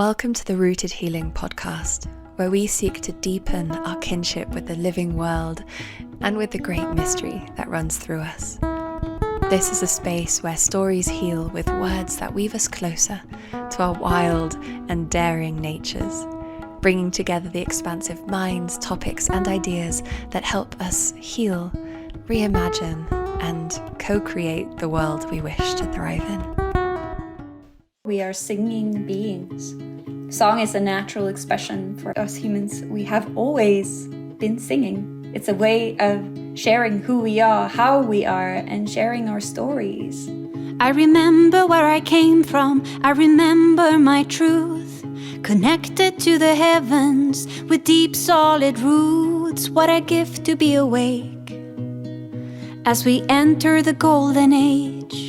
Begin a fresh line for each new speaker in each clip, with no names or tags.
Welcome to the Rooted Healing podcast, where we seek to deepen our kinship with the living world and with the great mystery that runs through us. This is a space where stories heal with words that weave us closer to our wild and daring natures, bringing together the expansive minds, topics, and ideas that help us heal, reimagine, and co-create the world we wish to thrive in.
We are singing beings. Song is a natural expression for us humans. We have always been singing. It's a way of sharing who we are, how we are, and sharing our stories.
I remember where I came from. I remember my truth. Connected to the heavens with deep solid roots. What a gift to be awake as we enter the golden age.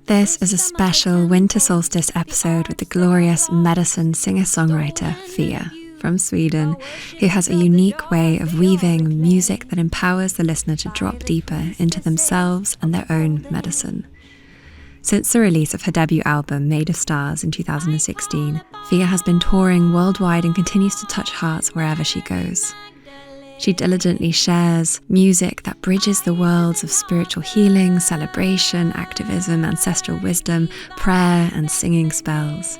This is a special Winter Solstice episode with the glorious medicine singer-songwriter Fia from Sweden, who has a unique way of weaving music that empowers the listener to drop deeper into themselves and their own medicine. Since the release of her debut album, Made of Stars, in 2016, Fia has been touring worldwide and continues to touch hearts wherever she goes. She diligently shares music that bridges the worlds of spiritual healing, celebration, activism, ancestral wisdom, prayer, and singing spells.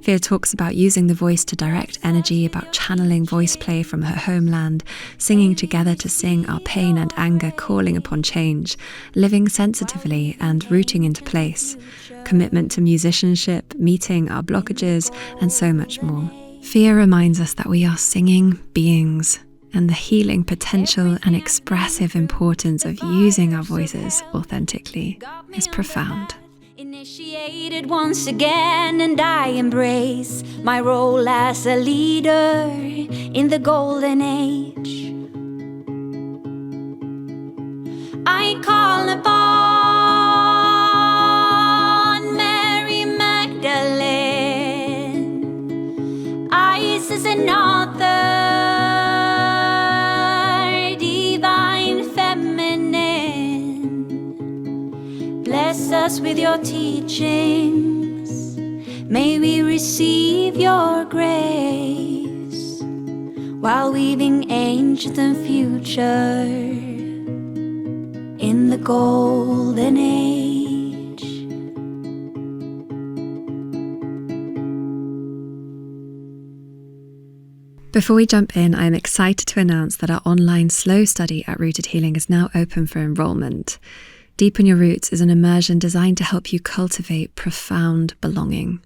Fia talks about using the voice to direct energy, about channeling voice play from her homeland, singing together to sing our pain and anger, calling upon change, living sensitively and rooting into place, commitment to musicianship, meeting our blockages, and so much more. Fia reminds us that we are singing beings, and the healing potential and expressive importance of using our voices authentically is profound.
Initiated once again, and I embrace my role as a leader in the golden age. I call upon Mary Magdalene, Isis and author, bless us with your teachings. May we receive your grace while weaving ancient and future in the golden age.
Before we jump in, I'm excited to announce that our online slow study at Rooted Healing is now open for enrollment. Deepen Your Roots is an immersion designed to help you cultivate profound belonging.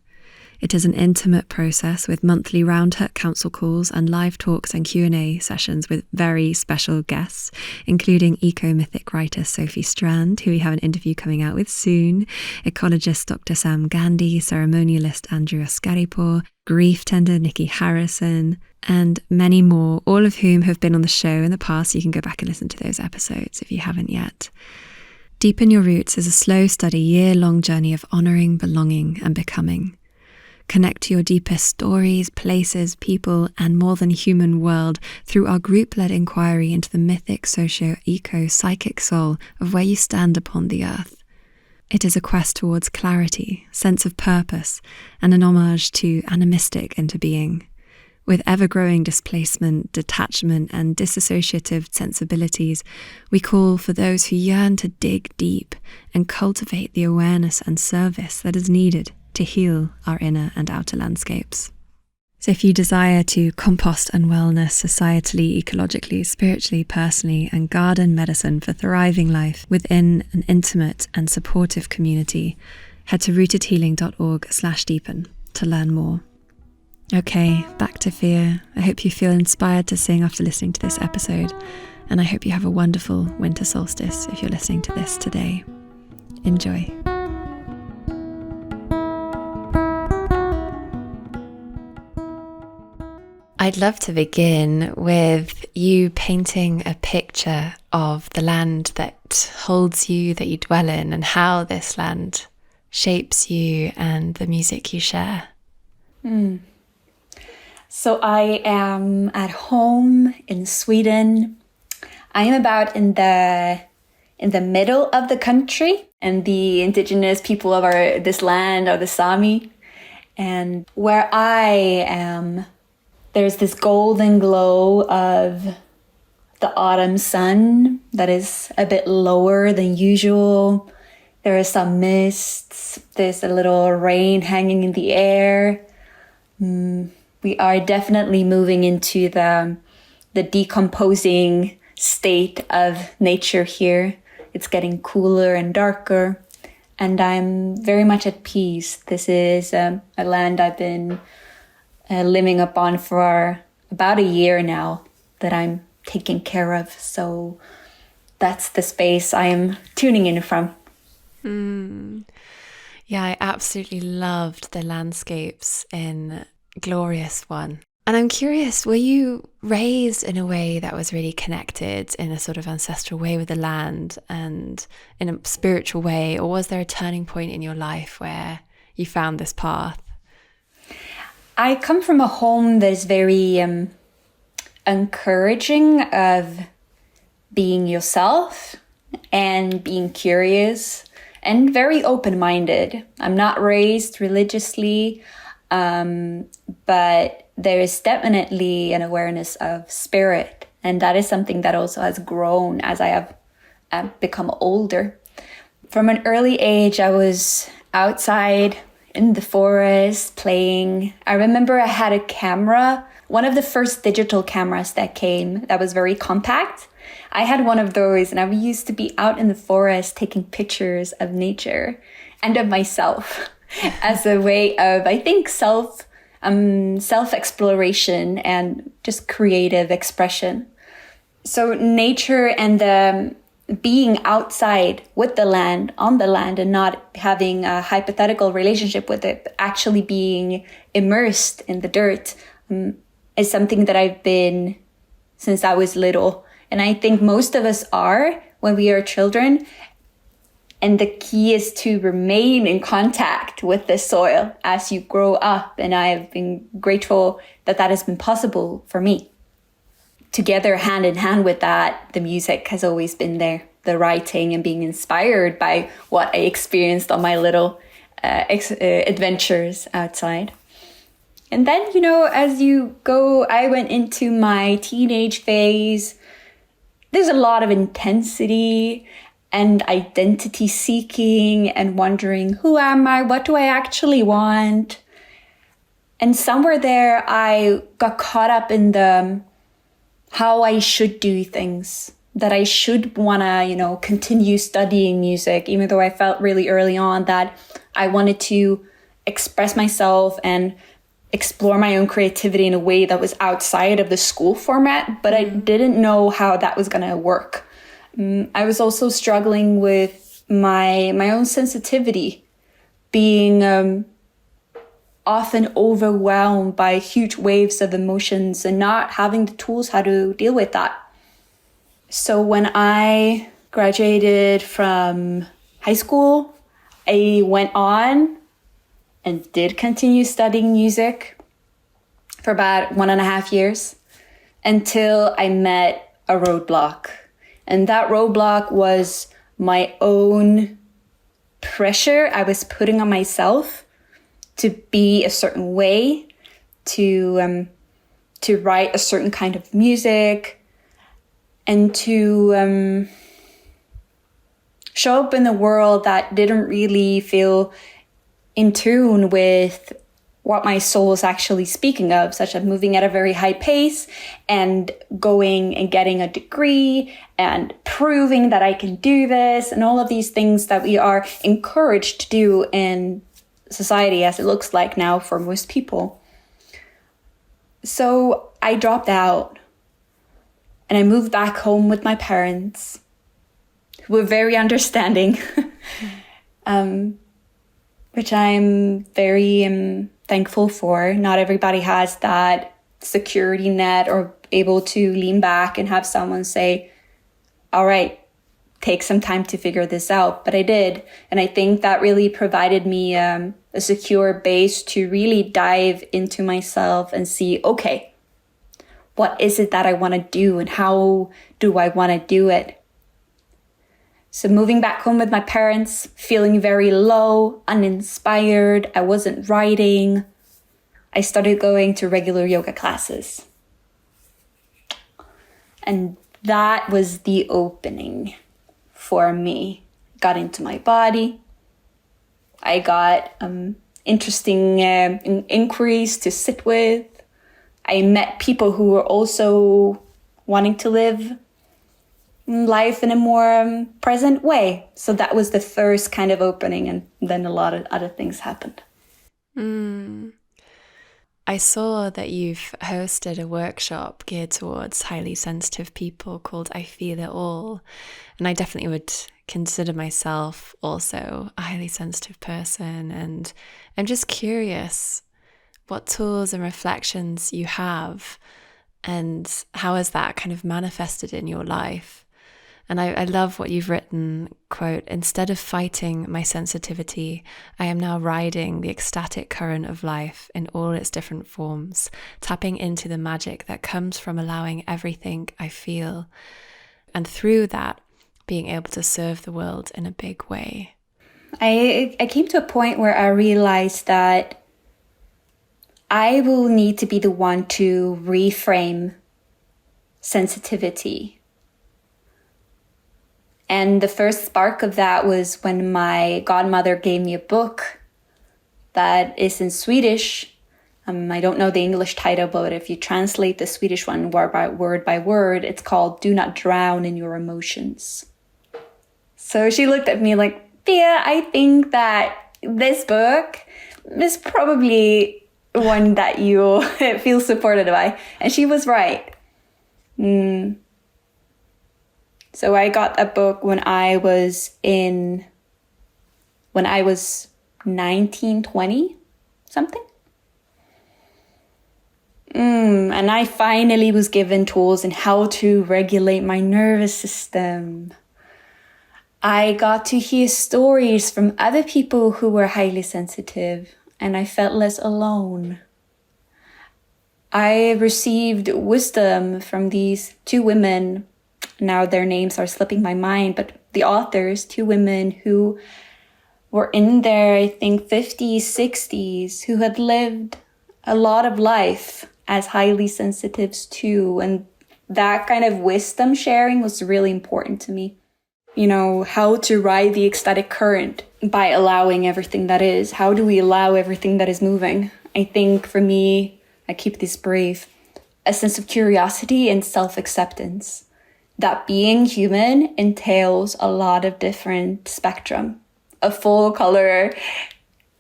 It is an intimate process with monthly round-hut council calls and live talks and Q&A sessions with very special guests, including eco-mythic writer Sophie Strand, who we have an interview coming out with soon, ecologist Dr. Sam Gandhi, ceremonialist Andrew Ascaripo, grief tender Nikki Harrison, and many more, all of whom have been on the show in the past. You can go back and listen to those episodes if you haven't yet. Deepen Your Roots is a slow, steady, year-long journey of honouring, belonging and becoming. Connect to your deepest stories, places, people and more than human world through our group-led inquiry into the mythic, socio-eco-psychic soul of where you stand upon the earth. It is a quest towards clarity, sense of purpose and an homage to animistic into being. With ever-growing displacement, detachment and disassociative sensibilities, we call for those who yearn to dig deep and cultivate the awareness and service that is needed to heal our inner and outer landscapes. So if you desire to compost and wellness societally, ecologically, spiritually, personally, and garden medicine for thriving life within an intimate and supportive community, head to rootedhealing.org/deepen to learn more. Okay, back to Fia. I hope you feel inspired to sing after listening to this episode, and I hope you have a wonderful winter solstice if you're listening to this today. Enjoy. I'd love to begin with you painting a picture of the land that holds you, that you dwell in, and how this land shapes you and the music you share.
So I am at home in Sweden. I am about in the middle of the country. and the indigenous people of this land are the Sami. And where I am, there's this golden glow of the autumn sun that is a bit lower than usual. There are some mists. There's a little rain hanging in the air. We are definitely moving into the decomposing state of nature here. It's getting cooler and darker, and I'm very much at peace. This is a land I've been living upon for about a year now that I'm taking care of. So that's the space I'm tuning in from.
Yeah, I absolutely loved the landscapes in Glorious One. And I'm curious, were you raised in a way that was really connected in a sort of ancestral way with the land and in a spiritual way? Or was there a turning point in your life where you found this path?
I come from a home that is very encouraging of being yourself and being curious and very open-minded. I'm not raised religiously, but there is definitely an awareness of spirit. And that is something that also has grown as I have become older. From an early age, I was outside in the forest playing. I remember I had a camera, one of the first digital cameras that came that was very compact. I had one of those, and I used to be out in the forest taking pictures of nature and of myself as a way of, I think, self-exploration and just creative expression. So nature and being outside with the land, on the land, and not having a hypothetical relationship with it, but actually being immersed in the dirt is something that I've been since I was little. And I think most of us are when we are children. And the key is to remain in contact with the soil as you grow up. And I have been grateful that that has been possible for me. Together, hand in hand with that, the music has always been there. The writing and being inspired by what I experienced on my little adventures outside. And then, as you go, I went into my teenage phase. There's a lot of intensity and identity seeking and wondering, who am I? What do I actually want? And somewhere there, I got caught up in how I should do things, that I should want to, continue studying music, even though I felt really early on that I wanted to express myself and explore my own creativity in a way that was outside of the school format, but I didn't know how that was going to work. I was also struggling with my own sensitivity, being often overwhelmed by huge waves of emotions and not having the tools how to deal with that. So when I graduated from high school, I went on and did continue studying music for about 1.5 years until I met a roadblock. And that roadblock was my own pressure I was putting on myself to be a certain way, to write a certain kind of music, and to show up in the world that didn't really feel in tune with what my soul was actually speaking of, such as moving at a very high pace and going and getting a degree and proving that I can do this and all of these things that we are encouraged to do in society as it looks like now for most people. So I dropped out and I moved back home with my parents, who were very understanding, which I'm very thankful for. Not everybody has that security net or able to lean back and have someone say, all right, take some time to figure this out. But I did. And I think that really provided me a secure base to really dive into myself and see, okay, what is it that I want to do and how do I want to do it? So moving back home with my parents, feeling very low, uninspired, I wasn't writing, I started going to regular yoga classes. And that was the opening for me. Got into my body. I got interesting inquiries to sit with. I met people who were also wanting to live life in a more present way. So that was the first kind of opening, and then a lot of other things happened.
I saw that you've hosted a workshop geared towards highly sensitive people called I Feel It All. And I definitely would consider myself also a highly sensitive person. And I'm just curious what tools and reflections you have, and how has that kind of manifested in your life? And I love what you've written, quote, "Instead of fighting my sensitivity, I am now riding the ecstatic current of life in all its different forms, tapping into the magic that comes from allowing everything I feel, and through that, being able to serve the world in a big way."
I came to a point where I realized that I will need to be the one to reframe sensitivity. And the first spark of that was when my godmother gave me a book that is in Swedish. I don't know the English title, but if you translate the Swedish one word by word, it's called "Do Not Drown in Your Emotions." So she looked at me like, "Pia, I think that this book is probably one that you feel supported by." And she was right. So I got a book when I was 19, 20, something. And I finally was given tools in how to regulate my nervous system. I got to hear stories from other people who were highly sensitive, and I felt less alone. I received wisdom from these two women. Now their names are slipping my mind, but the authors, two women who were in their, I think, 50s, 60s, who had lived a lot of life as highly sensitives too. And that kind of wisdom sharing was really important to me. You know, how to ride the ecstatic current by allowing everything that is. How do we allow everything that is moving? I think for me, I keep this brief, a sense of curiosity and self-acceptance. That being human entails a lot of different spectrum, a full color,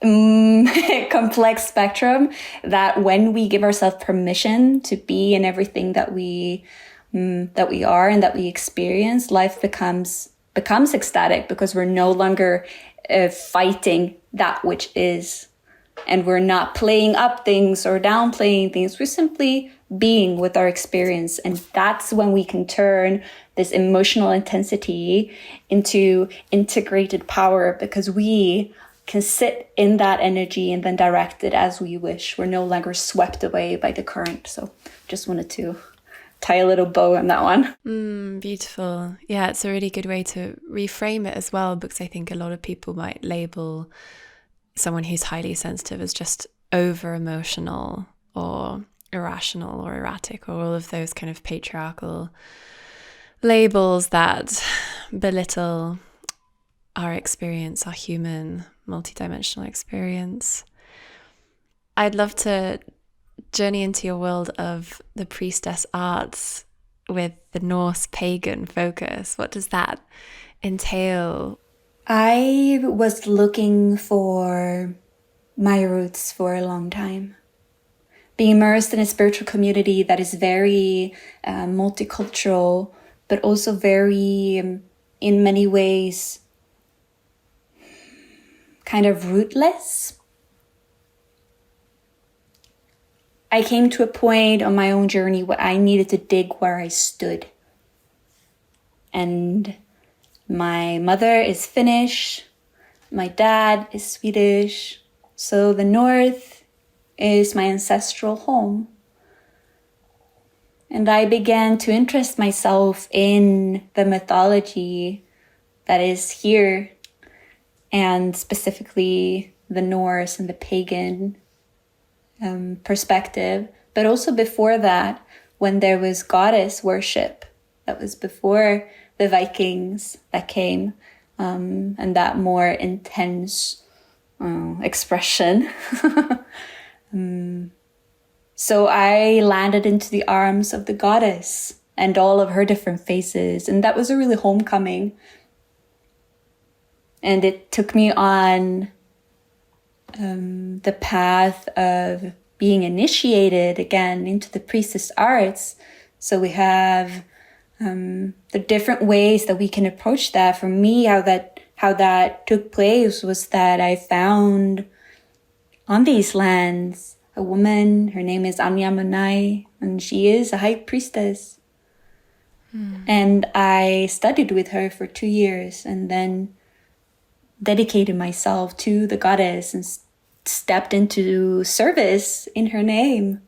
complex spectrum, that when we give ourselves permission to be in everything that we are and that we experience, life becomes ecstatic, because we're no longer fighting that which is, and we're not playing up things or downplaying things. We're simply being with our experience. And that's when we can turn this emotional intensity into integrated power, because we can sit in that energy and then direct it as we wish. We're no longer swept away by the current. So just wanted to tie a little bow on that one.
Beautiful. Yeah, it's a really good way to reframe it as well, because I think a lot of people might label someone who's highly sensitive as just over emotional or irrational or erratic, or all of those kind of patriarchal labels that belittle our experience, our human, multidimensional experience. I'd love to journey into your world of the priestess arts with the Norse pagan focus. What does that entail?
I was looking for my roots for a long time. Being immersed in a spiritual community that is very multicultural, but also very, in many ways, kind of rootless. I came to a point on my own journey where I needed to dig where I stood. And my mother is Finnish, my dad is Swedish, so the North is my ancestral home. And I began to interest myself in the mythology that is here, and specifically the Norse and the pagan perspective. But also before that, when there was goddess worship, that was before the Vikings that came, and that more intense expression. So I landed into the arms of the goddess and all of her different faces. And that was a really homecoming. And it took me on the path of being initiated again into the priestess arts. So we have the different ways that we can approach that. For me, how that took place was that I found on these lands a woman. Her name is Anya Manai, and she is a high priestess. And I studied with her for 2 years, and then dedicated myself to the goddess and stepped into service in her name.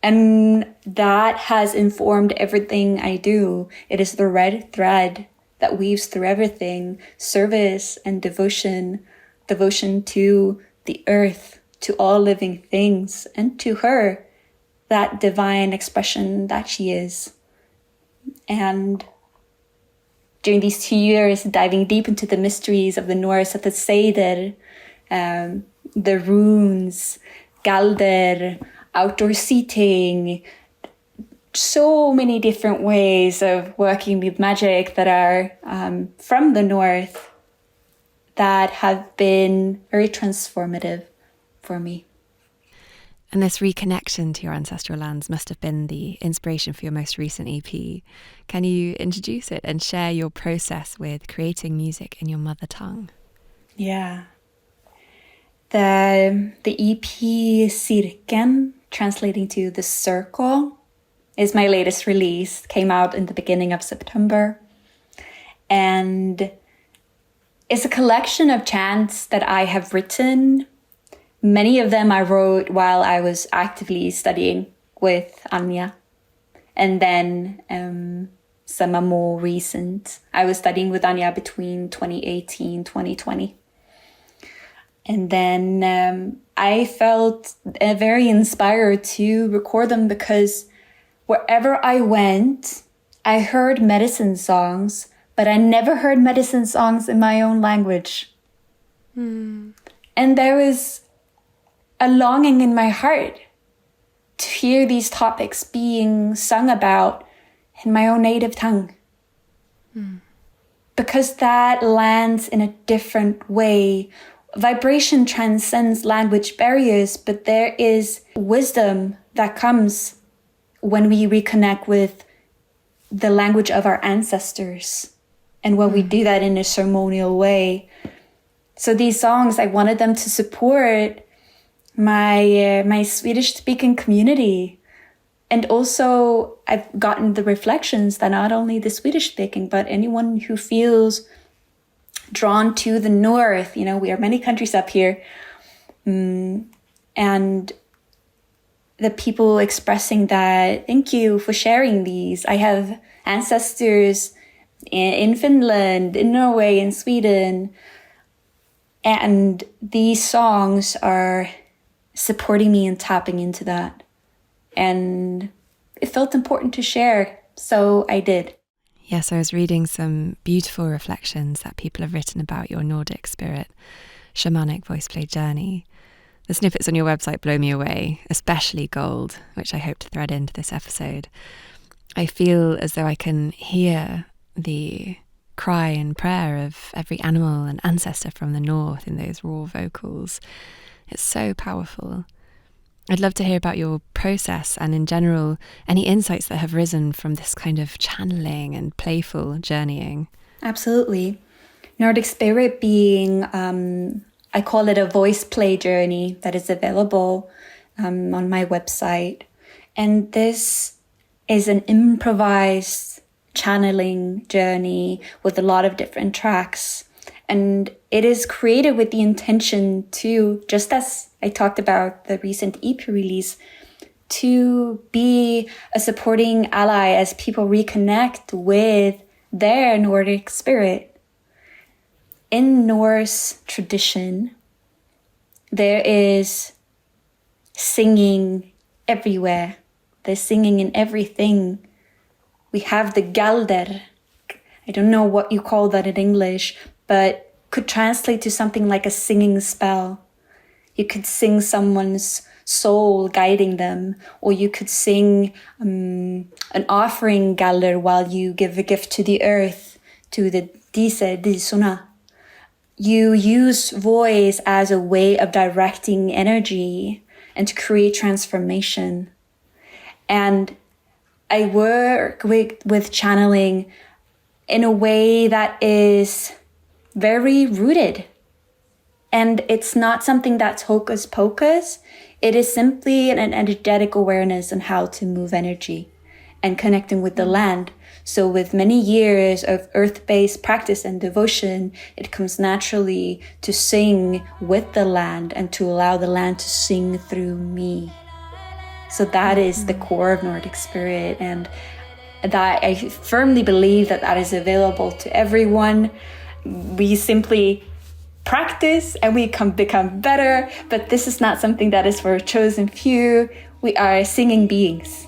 And that has informed everything I do. It is the red thread that weaves through everything: service and devotion to the earth, to all living things, and to her, that divine expression that she is. And during these 2 years, diving deep into the mysteries of the Norse, at the Seder, the runes, Galder, outdoor seating, so many different ways of working with magic that are from the North that have been very transformative for me.
And this reconnection to your ancestral lands must have been the inspiration for your most recent EP. Can you introduce it and share your process with creating music in your mother tongue?
Yeah. The EP Cirken, translating to The Circle, is my latest release. Came out in the beginning of September. And it's a collection of chants that I have written. Many of them I wrote while I was actively studying with Anya. And then some are more recent. I was studying with Anya between 2018 and 2020. And then I felt very inspired to record them because wherever I went, I heard medicine songs, but I never heard medicine songs in my own language. And there was a longing in my heart to hear these topics being sung about in my own native tongue. Because that lands in a different way. Vibration transcends language barriers, but there is wisdom that comes when we reconnect with the language of our ancestors, and when we do that in a ceremonial way. So these songs, I wanted them to support my Swedish-speaking community. And also, I've gotten the reflections that not only the Swedish-speaking, but anyone who feels drawn to the North, we are many countries up here, and the people expressing that, thank you for sharing these. I have ancestors in Finland, in Norway, in Sweden, and these songs are supporting me and tapping into that. And it felt important to share, so I did.
Yes, I was reading some beautiful reflections that people have written about your Nordic spirit, shamanic voice play journey. The snippets on your website blow me away, especially Gold, which I hope to thread into this episode. I feel as though I can hear the cry and prayer of every animal and ancestor from the North in those raw vocals. It's so powerful. I'd love to hear about your process and, in general, any insights that have risen from this kind of channeling and playful journeying.
Absolutely. Nordic spirit being, I call it a voice play journey that is available on my website. And this is an improvised channeling journey with a lot of different tracks. And it is created with the intention to, just as I talked about the recent EP release, to be a supporting ally as people reconnect with their Nordic spirit. in Norse tradition, there is singing everywhere. There's singing in everything. We have the galder. I don't know what you call that in English, but could translate to something like a singing spell. You could sing someone's soul guiding them, or you could sing an offering galder while you give a gift to the earth, to the disona. You use voice as a way of directing energy and to create transformation. And I work with channeling in a way that is very rooted. And it's not something that's hocus pocus. It is simply an energetic awareness on how to move energy and connecting with the land. So with many years of earth-based practice and devotion, it comes naturally to sing with the land and to allow the land to sing through me. So that is the core of Nordic spirit, and that I firmly believe that is available to everyone. We simply practice and we can become better, but this is not something that is for a chosen few. We are singing beings.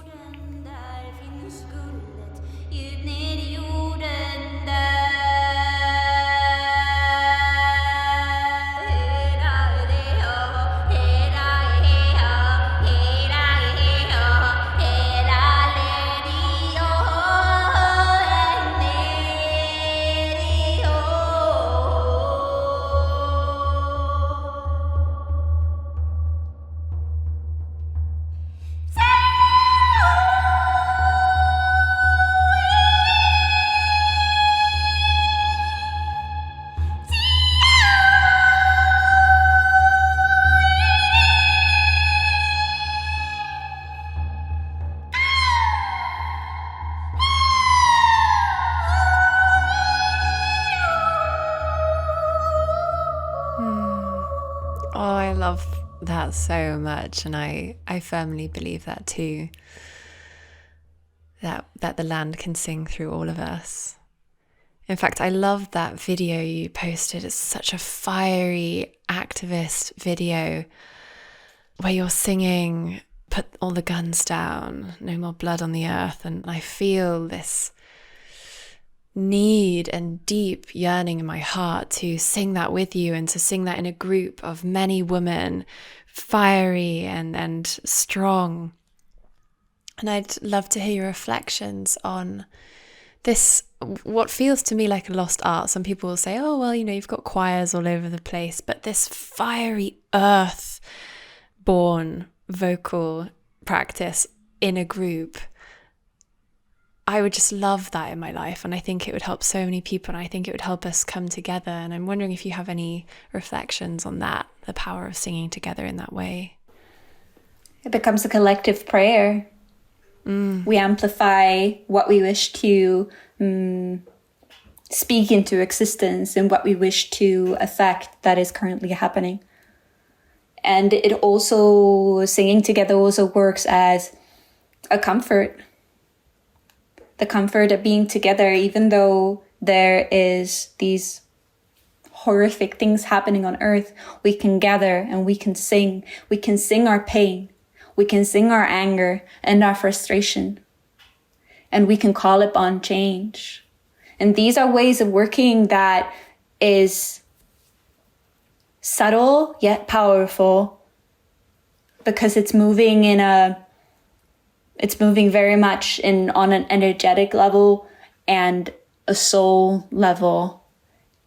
Oh, I love that so much, and I firmly believe that too. That the land can sing through all of us. In fact, I love that video you posted. It's such a fiery activist video where you're singing, "Put all the guns down, no more blood on the earth," and I feel this need and deep yearning in my heart to sing that with you and to sing that in a group of many women, fiery and strong. And I'd love to hear your reflections on this, what feels to me like a lost art. Some people will say, oh, well, you've got choirs all over the place, but this fiery earth-born vocal practice in a group, I would just love that in my life, and I think it would help so many people, and I think it would help us come together. And I'm wondering if you have any reflections on that, the power of singing together in that way.
It becomes a collective prayer. We amplify what we wish to speak into existence and what we wish to affect that is currently happening. And it also, singing together also works as a comfort. The comfort of being together, even though there is these horrific things happening on earth, we can gather and we can sing. We can sing our pain. We can sing our anger and our frustration. And we can call upon change. And these are ways of working that is subtle yet powerful, because it's moving very much on an energetic level and a soul level.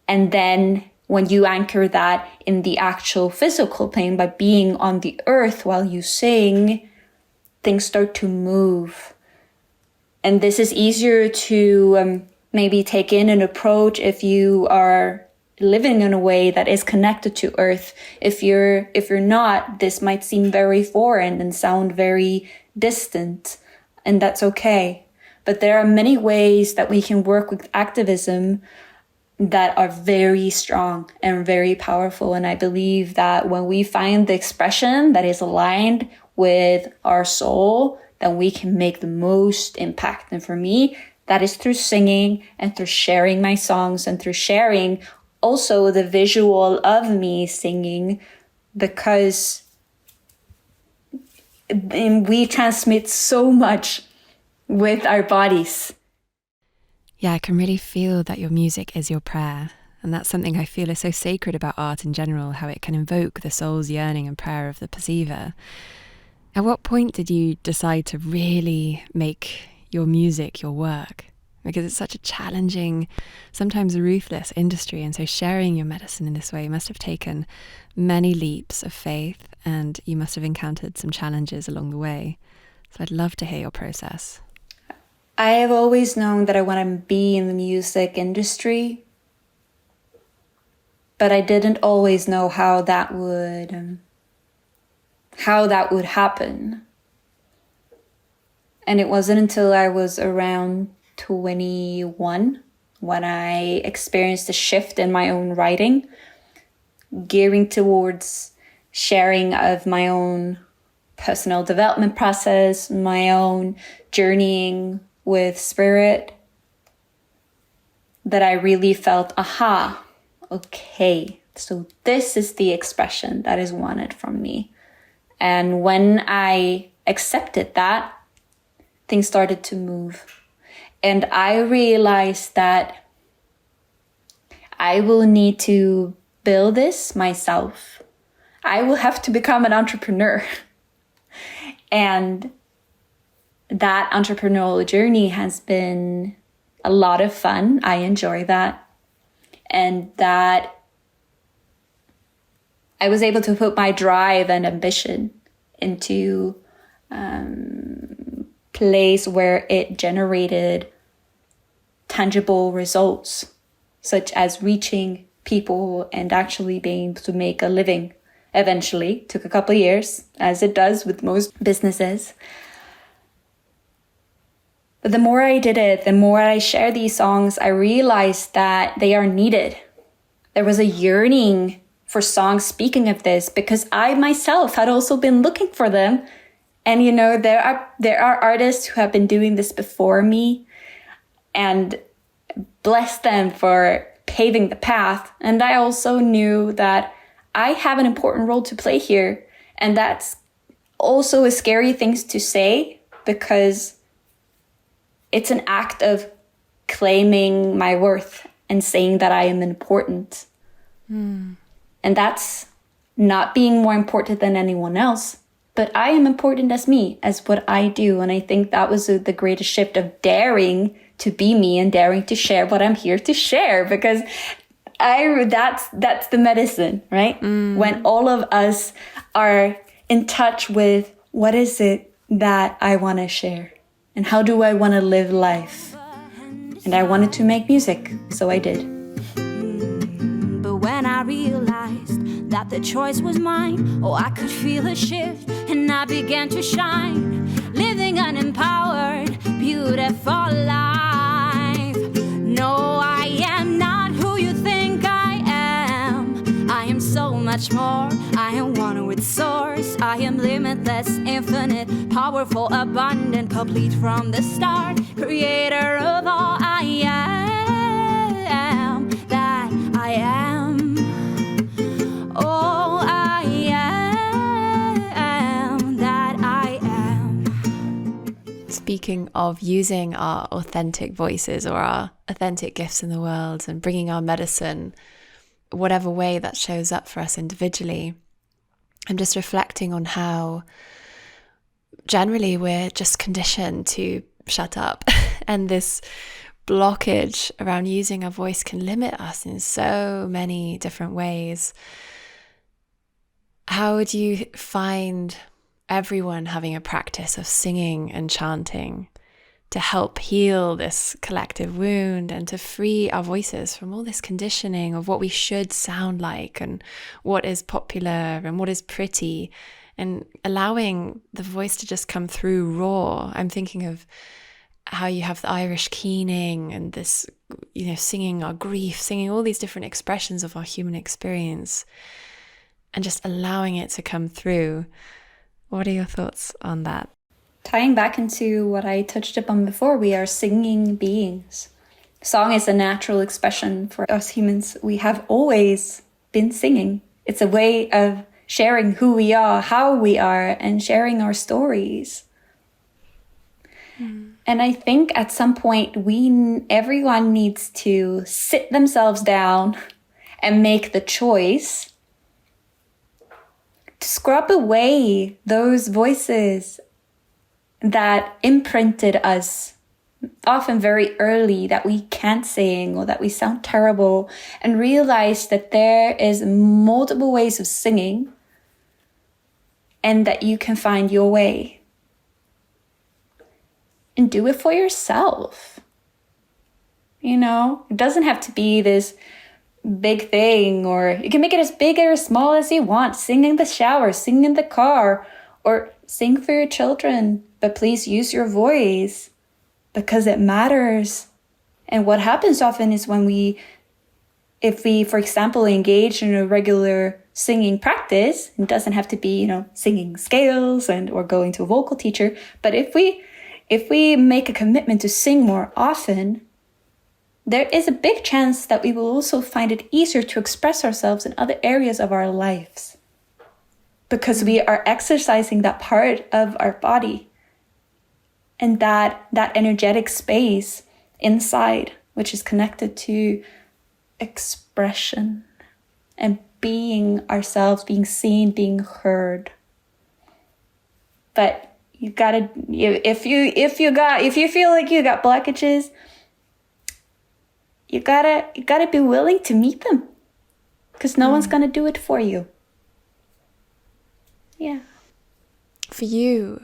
And then when you anchor that in the actual physical plane by being on the earth while you sing, things start to move. And this is easier to maybe take in an approach if you are living in a way that is connected to earth. If you're not, this might seem very foreign and sound very distant, and that's okay. But there are many ways that we can work with activism that are very strong and very powerful. And I believe that when we find the expression that is aligned with our soul, then we can make the most impact. And for me, that is through singing and through sharing my songs and through sharing also the visual of me singing, because we transmit so much with our bodies.
Yeah, I can really feel that your music is your prayer. And that's something I feel is so sacred about art in general, how it can invoke the soul's yearning and prayer of the perceiver. At what point did you decide to really make your music your work? Because it's such a challenging, sometimes ruthless industry. And so sharing your medicine in this way must have taken many leaps of faith, and you must have encountered some challenges along the way. So I'd love to hear your process.
I have always known that I want to be in the music industry, but I didn't always know how that would happen. And it wasn't until I was around 21 when I experienced a shift in my own writing, gearing towards sharing of my own personal development process, my own journeying with spirit, that I really felt, aha, okay, so this is the expression that is wanted from me. And when I accepted that, things started to move. And I realized that I will need to build this myself. I will have to become an entrepreneur. And that entrepreneurial journey has been a lot of fun. I enjoy that. And that I was able to put my drive and ambition into place where it generated tangible results, such as reaching people and actually being able to make a living. Eventually, took a couple of years, as it does with most businesses. But the more I did it, the more I shared these songs, I realized that they are needed. There was a yearning for songs speaking of this, because I myself had also been looking for them. And you know, there are artists who have been doing this before me, and bless them for paving the path. And I also knew that I have an important role to play here. And that's also a scary thing to say, because it's an act of claiming my worth and saying that I am important. And that's not being more important than anyone else, but I am important as me, as what I do. And I think that was the greatest shift of daring to be me and daring to share what I'm here to share, because that's the medicine, right? When all of us are in touch with what is it that I want to share and how do I want to live life. And I wanted to make music, so I did.
But when I realized that the choice was mine, oh, I could feel a shift and I began to shine, living an empowered, beautiful life. No, I am not who you think I am. I am so much more. I am one with source. I am limitless, infinite, powerful, abundant, complete from the start, creator of all I am, that I am. All I am, that I am.
Speaking of using our authentic voices or our authentic gifts in the world and bringing our medicine, whatever way that shows up for us individually, I'm just reflecting on how generally we're just conditioned to shut up and this blockage around using our voice can limit us in so many different ways. How would you find everyone having a practice of singing and chanting to help heal this collective wound and to free our voices from all this conditioning of what we should sound like and what is popular and what is pretty, and allowing the voice to just come through raw? I'm thinking of how you have the Irish keening and this, you know, singing our grief, singing all these different expressions of our human experience and just allowing it to come through. What are your thoughts on that?
Tying back into what I touched upon before, we are singing beings. Song is a natural expression for us humans. We have always been singing. It's a way of sharing who we are, how we are, and sharing our stories. And I think at some point everyone needs to sit themselves down and make the choice to scrub away those voices that imprinted us often very early, that we can't sing or that we sound terrible, and realize that there is multiple ways of singing and that you can find your way. And do it for yourself. You know, it doesn't have to be this big thing, or you can make it as big or as small as you want. Sing in the shower, sing in the car, or sing for your children. But please use your voice because it matters. And what happens often is if we, for example, engage in a regular singing practice, it doesn't have to be, singing scales or going to a vocal teacher. But if we make a commitment to sing more often, there is a big chance that we will also find it easier to express ourselves in other areas of our lives, because we are exercising that part of our body and that energetic space inside, which is connected to expression and being ourselves, being seen, being heard. But you gotta, if you feel like you got blockages, you gotta be willing to meet them, because no one's gonna do it for you. Yeah.
For you,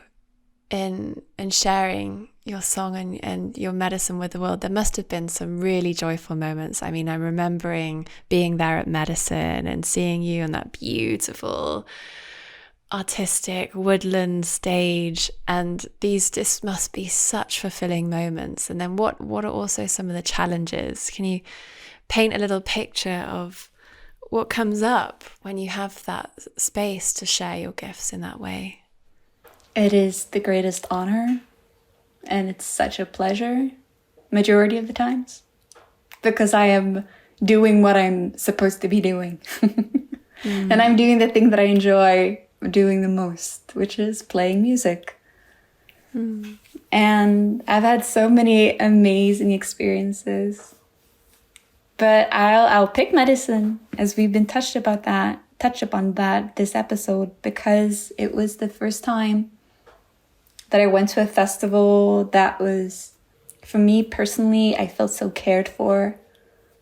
in sharing your song and your medicine with the world, there must have been some really joyful moments. I mean, I'm remembering being there at Medicine and seeing you on that beautiful artistic woodland stage, and these just must be such fulfilling moments. And then what are also some of the challenges? Can you paint a little picture of what comes up when you have that space to share your gifts in that way?
It is the greatest honor, and it's such a pleasure majority of the times, because I am doing what I'm supposed to be doing. And I'm doing the thing that I enjoy doing the most, which is playing music. And I've had so many amazing experiences, but I'll pick Medicine, as we've been touch upon that this episode, because it was the first time that I went to a festival that was, for me personally, I felt so cared for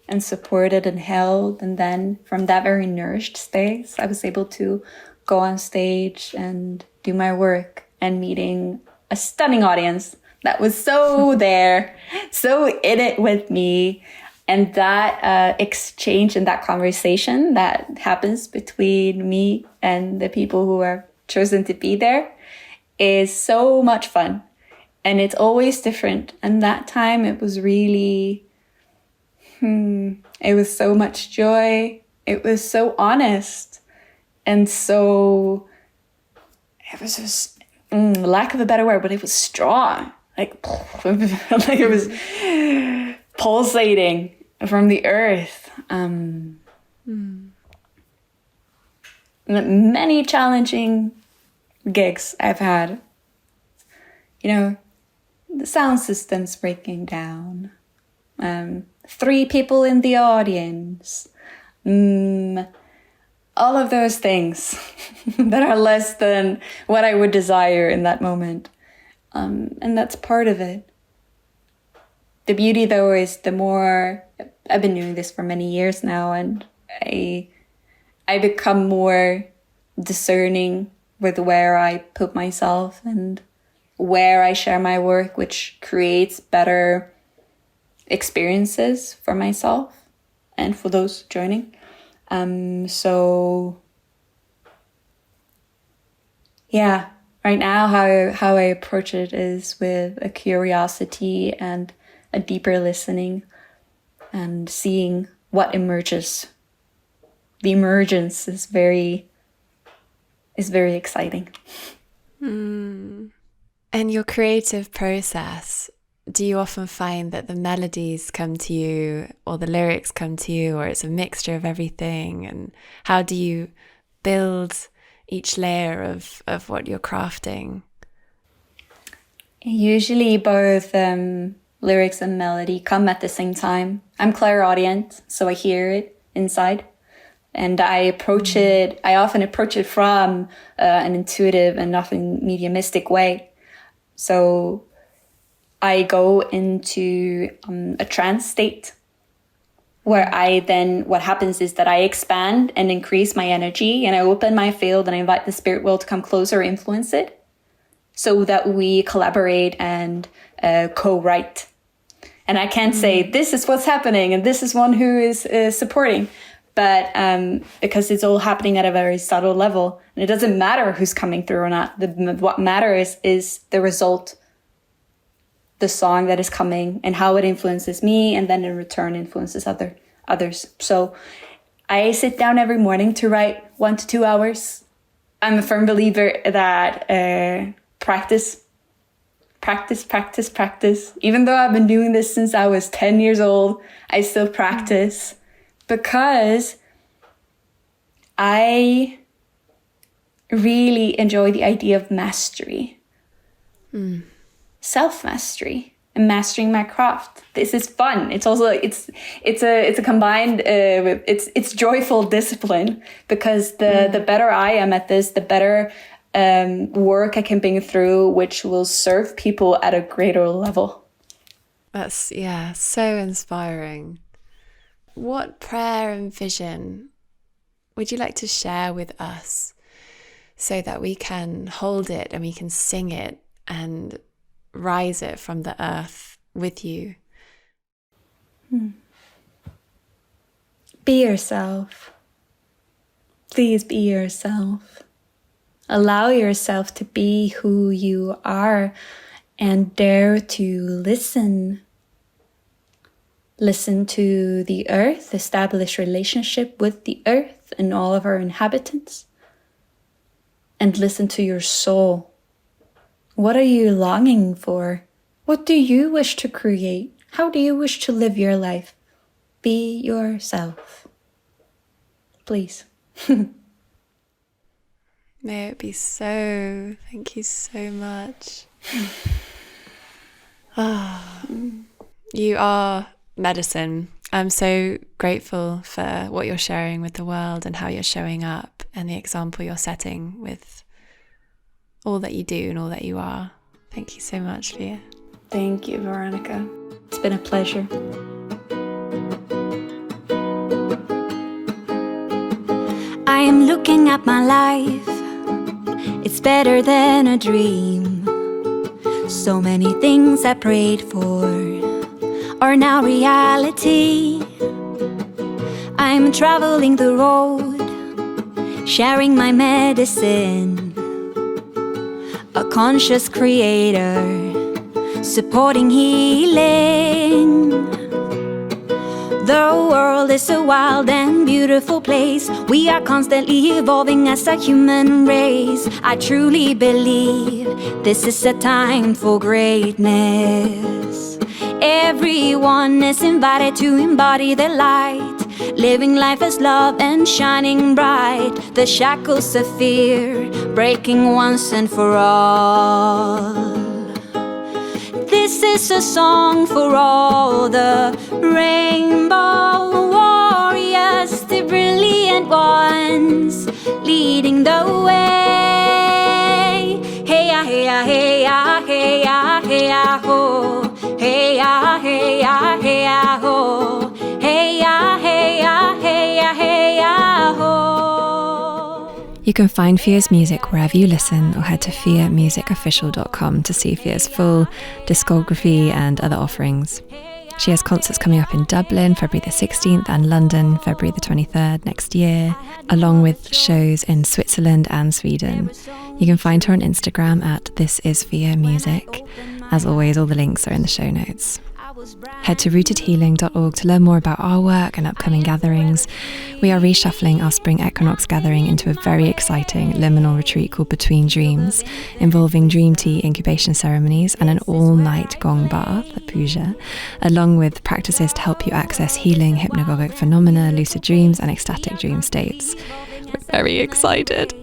and supported and held. And then from that very nourished space, I was able to go on stage and do my work, and meeting a stunning audience that was so there, so in it with me. And that exchange and that conversation that happens between me and the people who are chosen to be there is so much fun. And it's always different. And that time it was really, it was so much joy. It was so honest. And so, it was just, lack of a better word, but it was strong. Like it was pulsating from the earth. Many challenging gigs I've had. The sound system's breaking down. 3 people in the audience. All of those things that are less than what I would desire in that moment. And that's part of it. The beauty, though, is the more I've been doing this for many years now, and I become more discerning with where I put myself and where I share my work, which creates better experiences for myself and for those joining. So yeah, right now how I approach it is with a curiosity and a deeper listening and seeing what emerges. The emergence is very exciting.
And your creative process, do you often find that the melodies come to you or the lyrics come to you, or it's a mixture of everything? And how do you build each layer of what you're crafting?
Usually both lyrics and melody come at the same time. I'm clairaudient, so I hear it inside. And I often approach it from an intuitive and often mediumistic way. So I go into a trance state where what happens is that I expand and increase my energy, and I open my field and I invite the spirit world to come closer, influence it, so that we collaborate and co-write. And I can't say this is what's happening and this is one who is supporting, but because it's all happening at a very subtle level, and it doesn't matter who's coming through or not. What matters is the result, the song that is coming, and how it influences me, and then in return influences others. So I sit down every morning to write 1 to 2 hours. I'm a firm believer that practice. Even though I've been doing this since I was 10 years old, I still practice because I really enjoy the idea of mastery. Self-mastery and mastering my craft. This is fun. It's also it's a combined it's joyful discipline, because the better I am at this, the better work I can bring through, which will serve people at a greater level.
That's so inspiring. What prayer and vision would you like to share with us so that we can hold it and we can sing it and rise it from the earth with you?
Be yourself. Please be yourself. Allow yourself to be who you are and dare to listen. Listen to the earth, establish relationship with the earth and all of our inhabitants. And listen to your soul. What are you longing for? What do you wish to create? How do you wish to live your life? Be yourself. Please.
May it be so. Thank you so much. You are medicine. I'm so grateful for what you're sharing with the world and how you're showing up and the example you're setting with all that you do and all that you are. Thank you so much, Fia.
Thank you, Veronica. It's been a pleasure.
I am looking at my life. It's better than a dream. So many things I prayed for are now reality. I'm traveling the road, sharing my medicine. A conscious creator, supporting healing. The world is a wild and beautiful place. We are constantly evolving as a human race. I truly believe this is a time for greatness. Everyone is invited to embody the light, living life as love and shining bright. The shackles of fear breaking once and for all. This is a song for all the rainbow warriors, the brilliant ones leading the way. Hey ya, hey ya, hey ya, hey ya, hey ya, ho. Hey ya, hey ya, hey ya, ho. Hey ya, hey ya, hey ya, hey ya, ho.
You can find Fia's music wherever you listen, or head to fiamusicofficial.com to see Fia's full discography and other offerings. She has concerts coming up in Dublin, February the 16th, and London, February the 23rd next year, along with shows in Switzerland and Sweden. You can find her on Instagram at thisisfiamusic. As always, all the links are in the show notes. Head to rootedhealing.org to learn more about our work and upcoming gatherings. We are reshuffling our spring equinox gathering into a very exciting liminal retreat called Between Dreams, involving dream tea incubation ceremonies and an all-night gong bath, a puja, along with practices to help you access healing, hypnagogic phenomena, lucid dreams and ecstatic dream states. We're very excited.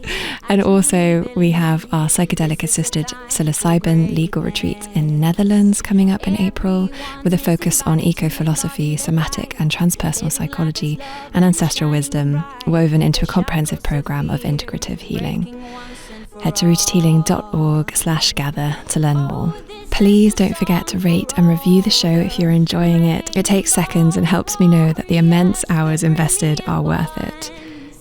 And also we have our psychedelic-assisted psilocybin legal retreat in Netherlands coming up in April, with a focus on eco-philosophy, somatic and transpersonal psychology and ancestral wisdom, woven into a comprehensive program of integrative healing. Head to rootedhealing.org/gather to learn more. Please don't forget to rate and review the show if you're enjoying it. It takes seconds and helps me know that the immense hours invested are worth it.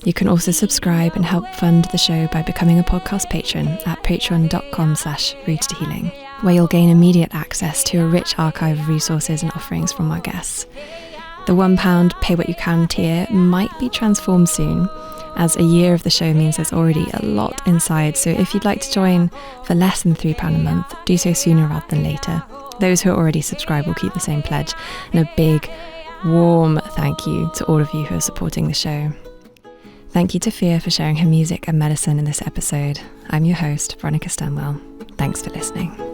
You can also subscribe and help fund the show by becoming a podcast patron at patreon.com/rootedhealing, where you'll gain immediate access to a rich archive of resources and offerings from our guests. The £1 pay what you can tier might be transformed soon, as a year of the show means there's already a lot inside, so if you'd like to join for less than £3 a month, do so sooner rather than later. Those who are already subscribed will keep the same pledge, and a big, warm thank you to all of you who are supporting the show. Thank you to Fia for sharing her music and medicine in this episode. I'm your host, Veronica Stanwell. Thanks for listening.